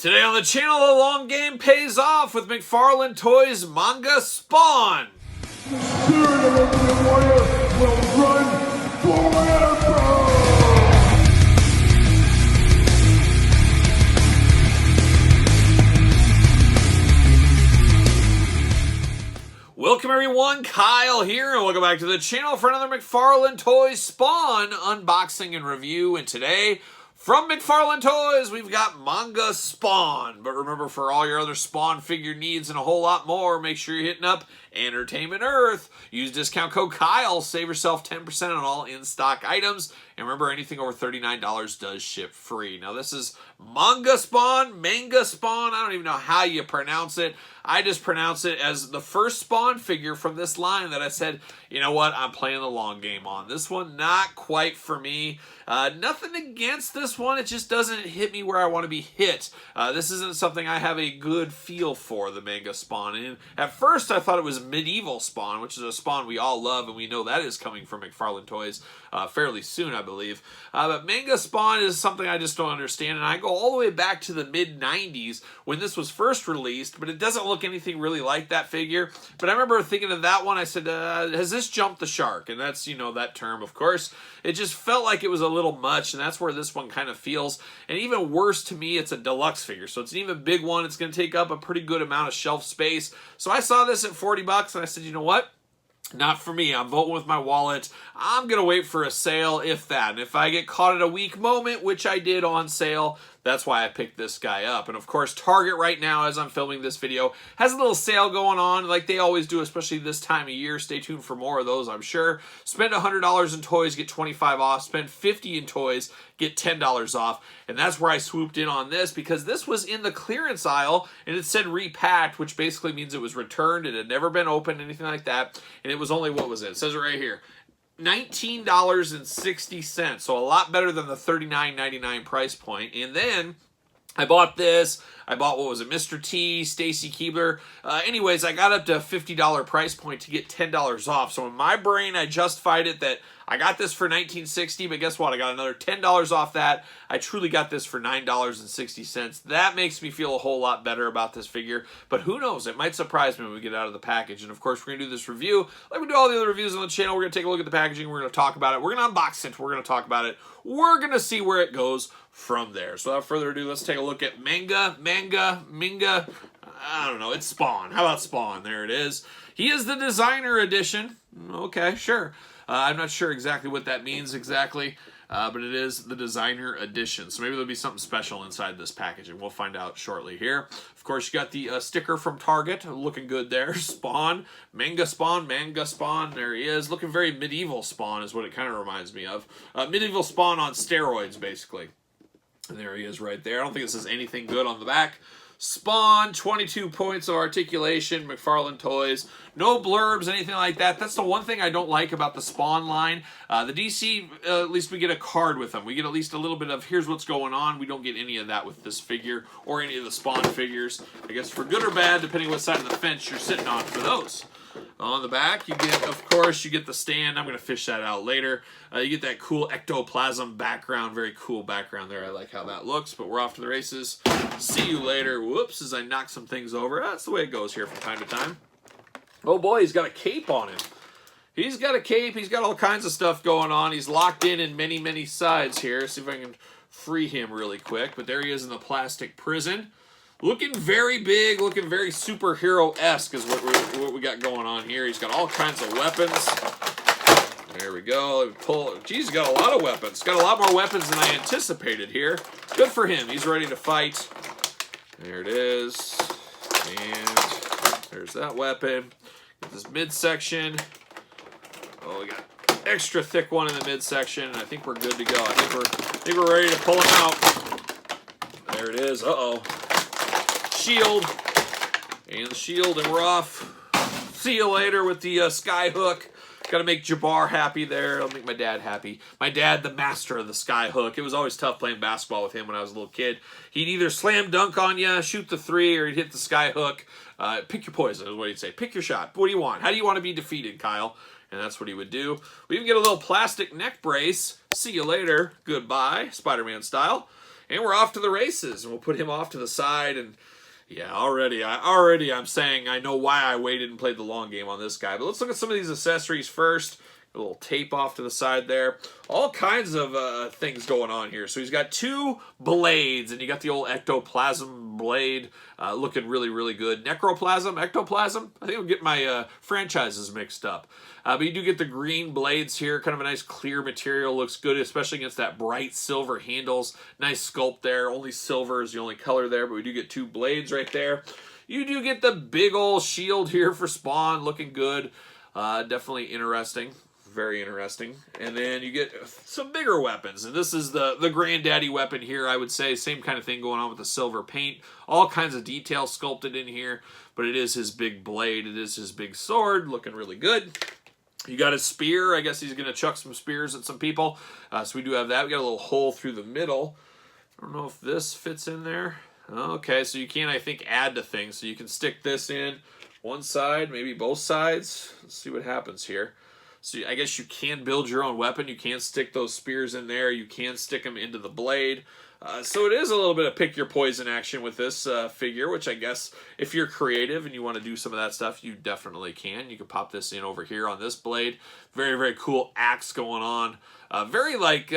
Today on the channel, the long game pays off with McFarlane Toys Manga Spawn. The spirit of Ultimate Warrior will run forever! Welcome everyone, Kyle here, and welcome back to the channel for another McFarlane Toys Spawn unboxing and review. And today, from McFarlane Toys, we've got Manga Spawn. But remember, for all your other Spawn figure needs and a whole lot more, make sure you're hitting up Entertainment Earth. Use discount code Kyle, save yourself 10% on all in-stock items. And remember, anything over $39 does ship free. Now, this is Manga Spawn, I don't even know how you pronounce it. I just pronounce it as the first Spawn figure from this line that I said, you know what, I'm playing the long game on. This one, not quite for me. Nothing against this one, it just doesn't hit me where I want to be hit. This isn't something I have a good feel for, the Manga Spawn. And at first, I thought it was Medieval Spawn, which is a Spawn we all love, and we know that is coming from McFarlane Toys fairly soon, I believe. But Manga Spawn is something I just don't understand, and I go all the way back to the mid-90s when this was first released, but it doesn't look anything really like that figure. But I remember thinking of that one, I said, has this jumped the shark? And that's, you know, that term, of course. It just felt like it was a little much, and that's where this one kind of feels. And even worse to me, it's a deluxe figure, so it's an even big one. It's going to take up a pretty good amount of shelf space. So I saw this at 40 bucks, and I said, you know what? Not for me. I'm voting with my wallet. I'm going to wait for a sale, if that. And if I get caught at a weak moment, which I did on sale, that's why I picked this guy up. And of course, Target right now, as I'm filming this video, has a little sale going on like they always do, especially this time of year. Stay tuned for more of those, I'm sure. Spend $100 in toys, get $25 off. Spend $50 in toys, get $10 off. And that's where I swooped in on this, because this was in the clearance aisle and it said repacked, which basically means it was returned. It had never been opened, anything like that. And it was only, what was it? It says it right here. $19.60, so a lot better than the $39.99 price point. And then I bought this. I bought, what was it, Mr. T, Stacy Keebler. Anyways, I got up to a $50 price point to get $10 off. So in my brain, I justified it that I got this for $19.60, but guess what? I got another $10 off that. I truly got this for $9.60. That makes me feel a whole lot better about this figure, but who knows? It might surprise me when we get out of the package. And of course, we're going to do this review. Like we do all the other reviews on the channel, we're going to take a look at the packaging. We're going to talk about it. We're going to unbox it. We're going to talk about it. We're going to see where it goes from there. So without further ado, let's take a look at Manga. I don't know. It's Spawn. How about Spawn? There it is. He is the designer edition. Okay, sure. I'm not sure exactly what that means exactly, but it is the designer edition. So maybe there'll be something special inside this packaging. We'll find out shortly here. Of course, you got the sticker from Target. Looking good there. Spawn. Manga Spawn. There he is. Looking very medieval Spawn is what it kind of reminds me of. Medieval Spawn on steroids, basically. And there he is right there. I don't think it says anything good on the back. Spawn, 22 points of articulation, McFarlane Toys. No blurbs, anything like that. That's the one thing I don't like about the Spawn line. The DC, at least we get a card with them. We get at least a little bit of, here's what's going on. We don't get any of that with this figure or any of the Spawn figures. I guess for good or bad, depending what side of the fence you're sitting on for those. On the back, you get, of course, you get the stand. I'm going to fish that out later. You get that cool ectoplasm background. Very cool background there. I like how that looks, but we're off to the races. See you later. Whoops, as I knock some things over. That's the way it goes here from time to time. Oh boy, he's got a cape on him. He's got a cape. He's got all kinds of stuff going on. He's locked in many, many sides here. See if I can free him really quick. But there he is in the plastic prison. Looking very big, looking very superhero-esque is what we got going on here. He's got all kinds of weapons. There we go. Geez, he's got a lot of weapons. He's got a lot more weapons than I anticipated here. Good for him. He's ready to fight. There it is. And there's that weapon. Get this midsection. Oh, we got extra thick one in the midsection. I think we're good to go. I think we're ready to pull him out. There it is. Uh-oh. Shield, and the shield, and we're off. See you later with the sky hook. Got to make Jabbar happy there. I'll make my dad happy. My dad, the master of the sky hook. It was always tough playing basketball with him when I was a little kid. He'd either slam dunk on you, shoot the three, or he'd hit the sky hook. Pick your poison is what he'd say. Pick your shot. What do you want? How do you want to be defeated, Kyle? And that's what he would do. We even get a little plastic neck brace. See you later. Goodbye, Spider-Man style. And we're off to the races, and we'll put him off to the side. And yeah, I'm saying I know why I waited and played the long game on this guy. But let's look at some of these accessories first. A little tape off to the side there. All kinds of things going on here. So he's got 2 blades, and you got the old ectoplasm blade looking really, really good. Necroplasm, ectoplasm? I think I'm getting my franchises mixed up. But you do get the green blades here. Kind of a nice clear material. Looks good, especially against that bright silver handles. Nice sculpt there. Only silver is the only color there, but we do get 2 blades right there. You do get the big old shield here for Spawn. Looking good. Definitely interesting. Very interesting. And then you get some bigger weapons. And this is the granddaddy weapon here, I would say. Same kind of thing going on with the silver paint. All kinds of detail sculpted in here. But it is his big blade. It is his big sword. Looking really good. You got his spear. I guess he's going to chuck some spears at some people. So we do have that. We got a little hole through the middle. I don't know if this fits in there. Okay, so you can, I think, add to things. So you can stick this in one side, maybe both sides. Let's see what happens here. So I guess you can build your own weapon. You can stick those spears in there. You can stick them into the blade. So it is a little bit of pick your poison action with this figure, which I guess if you're creative and you want to do some of that stuff, you definitely can. You can pop this in over here on this blade. Very, very cool axe going on. Very like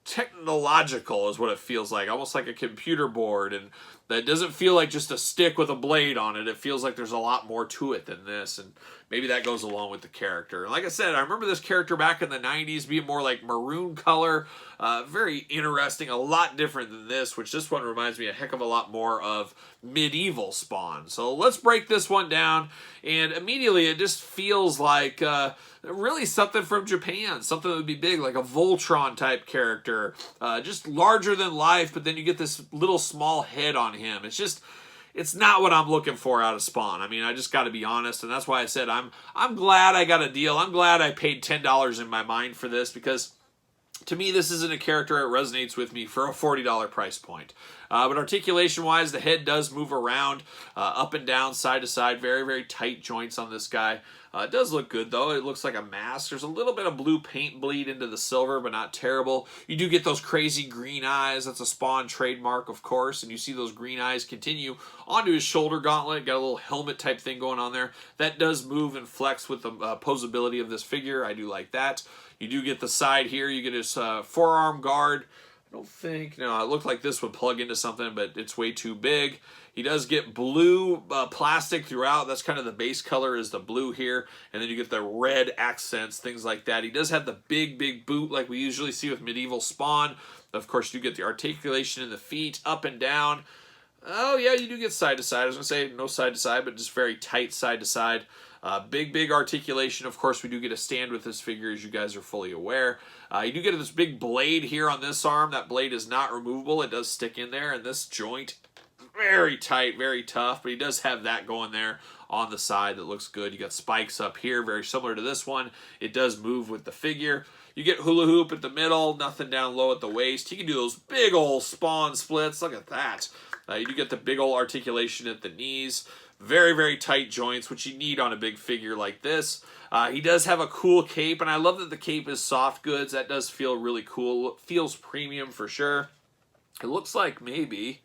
technological is what it feels like. Almost like a computer board. And that doesn't feel like just a stick with a blade on it. It feels like there's a lot more to it than this. And maybe that goes along with the character. And like I said, I remember this character back in the 90s being more like maroon color. Very interesting. A lot different than this, which this one reminds me a heck of a lot more of medieval Spawn. So let's break this one down. And immediately it just feels like really something from Japan. Something that would be big, like a Voltron type character. Just larger than life, but then you get this little small head on him. It's not what I'm looking for out of Spawn. I mean, I just got to be honest, and that's why I said I'm glad I got a deal. I'm glad I paid $10 in my mind for this, because to me, this isn't a character that resonates with me for a $40 price point. But articulation-wise, the head does move around, up and down, side to side. Very, very tight joints on this guy. It does look good, though. It looks like a mask. There's a little bit of blue paint bleed into the silver, but not terrible. You do get those crazy green eyes. That's a Spawn trademark, of course. And you see those green eyes continue onto his shoulder gauntlet. Got a little helmet type thing going on there. That does move and flex with the posability of this figure. I do like that. You do get the side here. You get his forearm guard. I don't think, no, it looked like this would plug into something, but it's way too big. He does get blue plastic throughout. That's kind of the base color is the blue here. And then you get the red accents, things like that. He does have the big, big boot like we usually see with medieval Spawn. Of course, you get the articulation in the feet, up and down. Oh, yeah, you do get side to side. I was going to say no side to side, but just very tight side to side. Big, big articulation. Of course, we do get a stand with this figure, as you guys are fully aware. You do get this big blade here on this arm. That blade is not removable. It does stick in there, and this joint, very tight, very tough, but he does have that going there on the side that looks good. You got spikes up here, very similar to this one. It does move with the figure. You get hula hoop at the middle, nothing down low at the waist. He can do those big old Spawn splits. Look at that. You do get the big old articulation at the knees. Very, very tight joints, which you need on a big figure like this. He does have a cool cape, and I love that the cape is soft goods. That does feel really cool. It feels premium for sure. It looks like maybe...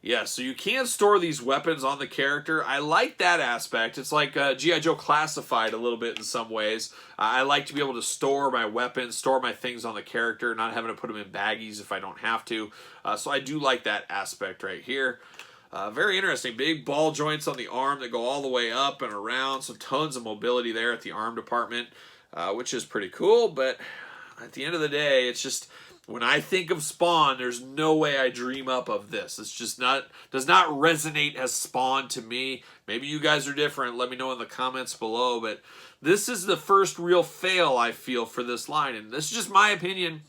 yeah, so you can store these weapons on the character. I like that aspect. It's like G.I. Joe Classified a little bit in some ways. I like to be able to store my weapons, store my things on the character, not having to put them in baggies if I don't have to. So I do like that aspect right here. Very interesting. Big ball joints on the arm that go all the way up and around. So tons of mobility there at the arm department, which is pretty cool. But at the end of the day, it's just... when I think of Spawn, there's no way I dream up of this. It's just does not resonate as Spawn to me. Maybe you guys are different. Let me know in the comments below. But this is the first real fail I feel for this line. And this is just my opinion.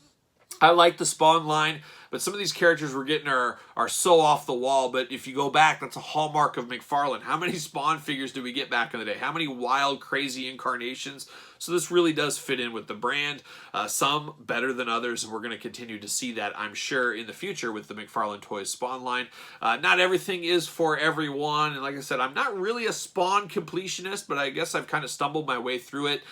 I like the Spawn line, but some of these characters we're getting are so off the wall. But if you go back, that's a hallmark of McFarlane. How many Spawn figures did we get back in the day? How many wild, crazy incarnations? So this really does fit in with the brand. Some better than others, and we're going to continue to see that, I'm sure, in the future with the McFarlane Toys Spawn line. Not everything is for everyone, and like I said, I'm not really a Spawn completionist, but I guess I've kind of stumbled my way through it.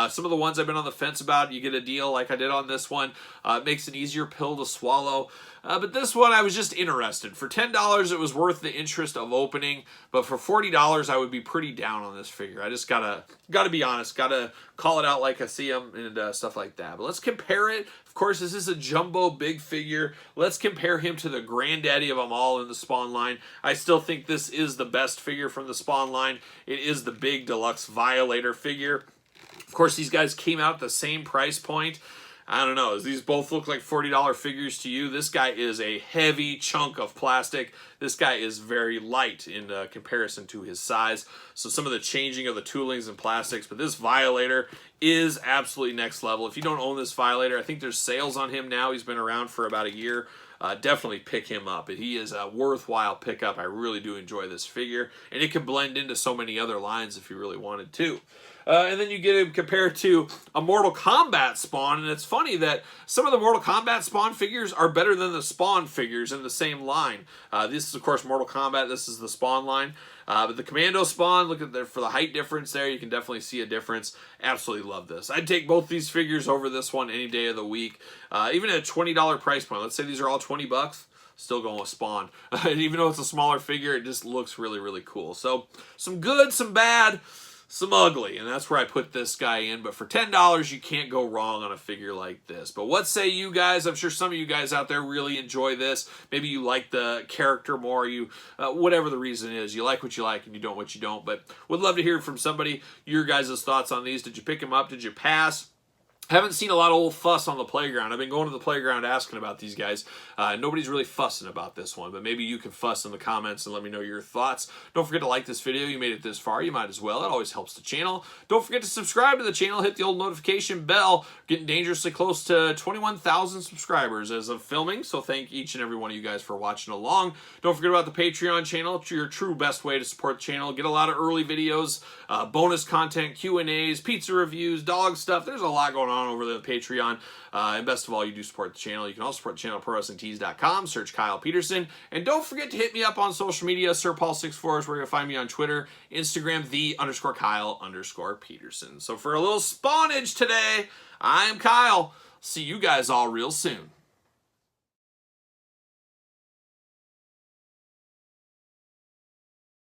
Some of the ones I've been on the fence about, you get a deal like I did on this one. It makes an easier pill to swallow. But this one, I was just interested. For $10, it was worth the interest of opening, but for $40, I would be pretty down on this figure. I just gotta be honest, gotta call it out like I see them and stuff like that. But let's compare it. Of course, this is a jumbo big figure. Let's compare him to the granddaddy of them all in the Spawn line. I still think this is the best figure from the Spawn line. It is the big deluxe Violator figure. Of course, these guys came out at the same price point. I don't know. Does these both look like $40 figures to you? This guy is a heavy chunk of plastic. This guy is very light in comparison to his size. So some of the changing of the toolings and plastics, but this Violator is absolutely next level. If you don't own this Violator, I think there's sales on him now. He's been around for about a year. Definitely pick him up. He is a worthwhile pickup. I really do enjoy this figure, and it can blend into so many other lines if you really wanted to. And then you get him compared to a Mortal Kombat Spawn, and it's funny that some of the Mortal Kombat Spawn figures are better than the Spawn figures in the same line. This is, of course, Mortal Kombat. This is the Spawn line. But the Commando Spawn, look at for the height difference there. You can definitely see a difference. Absolutely love this. I'd take both these figures over this one any day of the week. Even at a $20 price point. Let's say these are all $20. Still going with Spawn. Even though it's a smaller figure, it just looks really, really cool. So some good, some bad, some ugly, and that's where I put this guy in. But for $10, you can't go wrong on a figure like this. But what say you guys? I'm sure some of you guys out there really enjoy this. Maybe you like the character more. You whatever the reason is, you like what you like and you don't what you don't. But would love to hear from somebody your guys' thoughts on these. Did you pick them up? Did you pass? Haven't seen a lot of old fuss on the playground. I've been going to the playground asking about these guys. Nobody's really fussing about this one, but maybe you can fuss in the comments and let me know your thoughts. Don't forget to like this video. You made it this far. You might as well. It always helps the channel. Don't forget to subscribe to the channel. Hit the old notification bell. Getting dangerously close to 21,000 subscribers as of filming, so thank each and every one of you guys for watching along. Don't forget about the Patreon channel. It's your true best way to support the channel. Get a lot of early videos, bonus content, Q&As, pizza reviews, dog stuff. There's a lot going on over the Patreon. And best of all, you do support the channel. You can also support the channel at ProWrestlingTees.com. Search Kyle Peterson. And don't forget to hit me up on social media. SirPaul64 is where you'll find me on Twitter, Instagram, _Kyle_Peterson. So for a little spawnage today, I'm Kyle. See you guys all real soon.